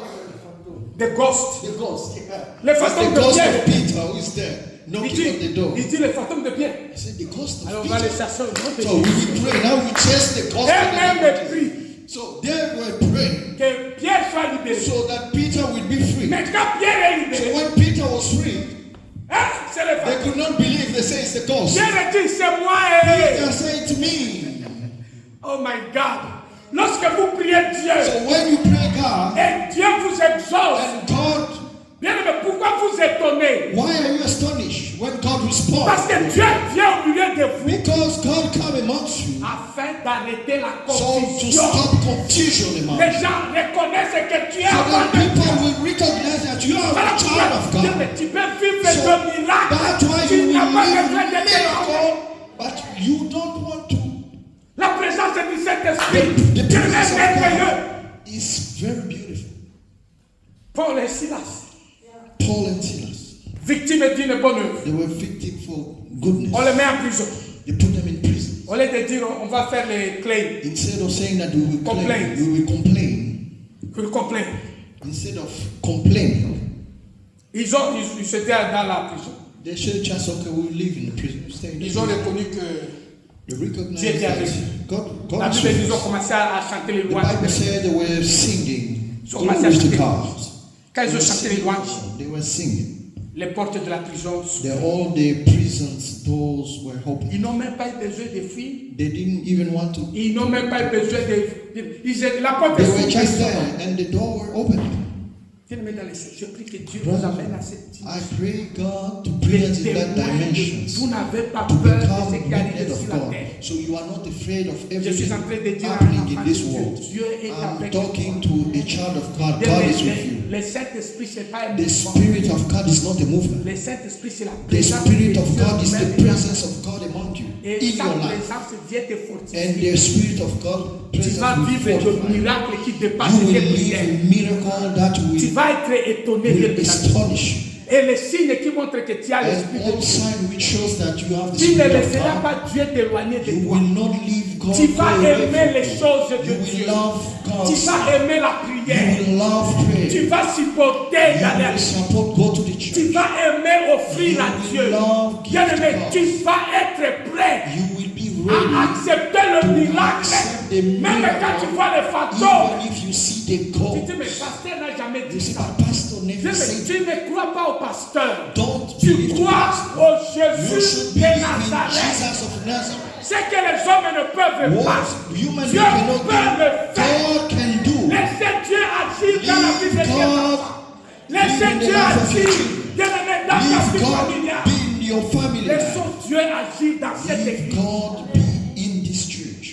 The ghost. the ghost. Yeah. Le That's fantôme the de ghost Pierre. of Peter who is there Il knocking on the door. dit le fantôme de Pierre. I said, the ghost of Alors on va les Peter. chasser au nom de So we Jésus. will pray. Now we chase the ghost of Elle-même Peter. prie So they were praying que Pierre soit libéré. so that Peter will be free. Mais quand Pierre est So libéré, when Peter was free, hein, c'est le they fantôme. could not believe. They say it's the ghost. Pierre dit, c'est moi. Peter said to me. Oh my God. Lorsque vous priez Dieu So when you pray God et Dieu vous exauce, and God, bien aimé, pourquoi vous étonnez? why are you astonished when God responds? Parce que Dieu vient au milieu de vous. Because God come amongst to, afin d'arrêter la so to confusion. stop confusion among Les you. gens reconnaissent que tu es So enfant that de Dieu. people will recognize that you are a child of God. Mais tu peux vivre So de miracles. that's why Tu you will n'as pas live besoin d'être étonné. miracle, but you don't want to. La présence du Saint-Esprit, The Dieu presence est of merveilleux. God is very beautiful. Paul et Silas, Paul and Silas, victimes d'une bonne œuvre. they were victims for goodness. On les met en prison. They put them in prison. Au lieu de dire on va faire les claims, Instead of saying that we will Complain. claim, we will complain. qu'ils complainent. Instead of complaining, Ils étaient dans la prison. they should just okay, we will live in the prison. Stay in the Ils ont prison. reconnu que They recognize Dieu était avec that eux. God La is Bible dit with ils ont us. commencé à chanter les The louanges. Bible said they were singing. So Glory much to as- God. Quand ils They ont were chanté les singing. louanges, They were singing. les portes de la prison s'ouvraient. All the prisons doors were open. Ils n'ont même pas eu besoin de fuir. They didn't even want to. Ils n'ont même pas eu besoin la porte They est were just s'ouverte. there, and the door were open. Bien-aimés dans les cieux, je prie que Dieu vous Brother, amène à cette I pray God to bring us in that dimension. Vous n'avez pas To peur de become ce qui arrive witness sur of la God. terre. So you are not afraid of Je suis everything en train de dire à un happening in enfant de this Dieu, world. Dieu est I'm avec talking toi. to a child of God. God is with you. Le Saint-Esprit, ce n'est pas un The mouvement. Spirit of God is not a movement. Le Saint-Esprit, c'est la The présence Spirit de of Dieu God is même the dans- presence of God among you Et in sa your life. présence vient te And fortifier. the Spirit of God Tu presence vas will vivre de fortify you. miracles qui dépassent You tes will prières. live a miracle that Tu will vas être étonné de ta vie. astonish. Et les signes qui montrent que tu as l'Esprit And de all Dieu. sign which shows that you have the Tu ne Spirit of laisseras God. pas Dieu t'éloigner de You toi. will not leave God Tu vas away aimer from les you. choses de You Dieu. will love God. Tu vas aimer la prière. You will love prayer. Tu vas supporter You d'aller à will l'église. support, go to the Tu church. vas aimer offrir à You Dieu. will love, give Bien-aimé, to God. tu vas être prêt You will be à ready accepter le to miracle. accept the Même quand tu miracle, vois les fantômes. even if you see the Tu God. dis, mais pasteur n'a jamais You dit see, ça. but pastor Je dis, never mais said, tu ne crois pas au pasteur. don't Tu believe the crois pastor. au You Jésus should de believe in Nazareth. Jesus of Nazareth. Ce que les hommes ne peuvent pas. What human Dieu being cannot peut le do, faire. God can do. Laissez Dieu agir dans la vie de Leave tes God enfants. Laissez in the Dieu life of agir your children. bien-aimé, dans ta Leave vie God familiale. be in your family life. Laissons Dieu agir dans cette Leave église. God be in this church.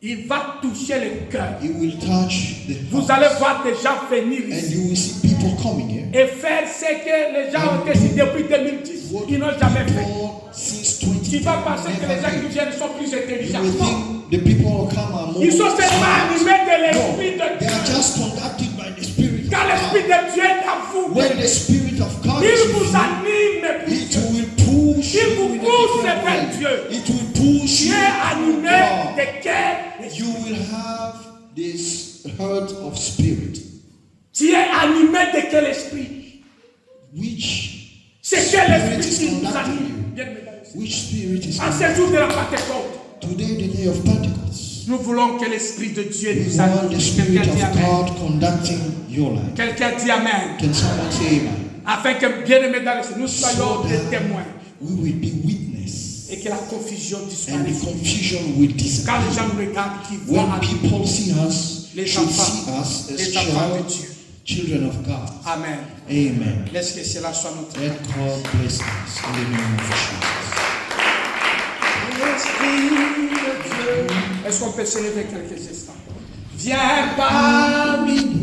Il va toucher le cœur. He will touch the Vous heart. allez voir des gens venir And ici you will see people coming here. et faire ce que les gens ont décidé depuis 2010. What Ils n'ont jamais fait. people since Tu 2010 vas penser que les gens never qui did. viennent sont plus You intelligents. will Non. think the people who come are more Ils sont seulement smart. animés de No, l'Esprit de they are Dieu. just conducted by the Spirit of Quand l'Esprit God. de Dieu est à vous, When the Spirit of God is il with vous you, anime. it will push Il you vous in a pousse different vers way. Dieu. It will push Tu you es animé God. de quel? You will have this heart of spirit, Tu es animé de quel esprit? which C'est quel spirit esprit is qui vous conducting anime? you. Bien, mesdames. Which spirit is En ce jour de la Pentecôte, today, the day of Pentecost? nous voulons que l'Esprit de Dieu We nous want anime. the Spirit Quelqu'un dit of Amen. God conducting your life. Quelqu'un dit Amen. Can someone say amen? Afin que, bien aimés dans le Seigneur, nous soyons So des that témoins we will be witness et que la confusion and disparaisse. the confusion will Quand disappear. les gens nous regardent, qu'ils voient When à nous people see us, les should enfants, see us as les enfants de Dieu. children of God. Amen. Amen. Laisse que cela soit notre. Let God bless us in the name of L'Esprit de Dieu. Est-ce qu'on peut se lever quelques instants? Viens parmi nous.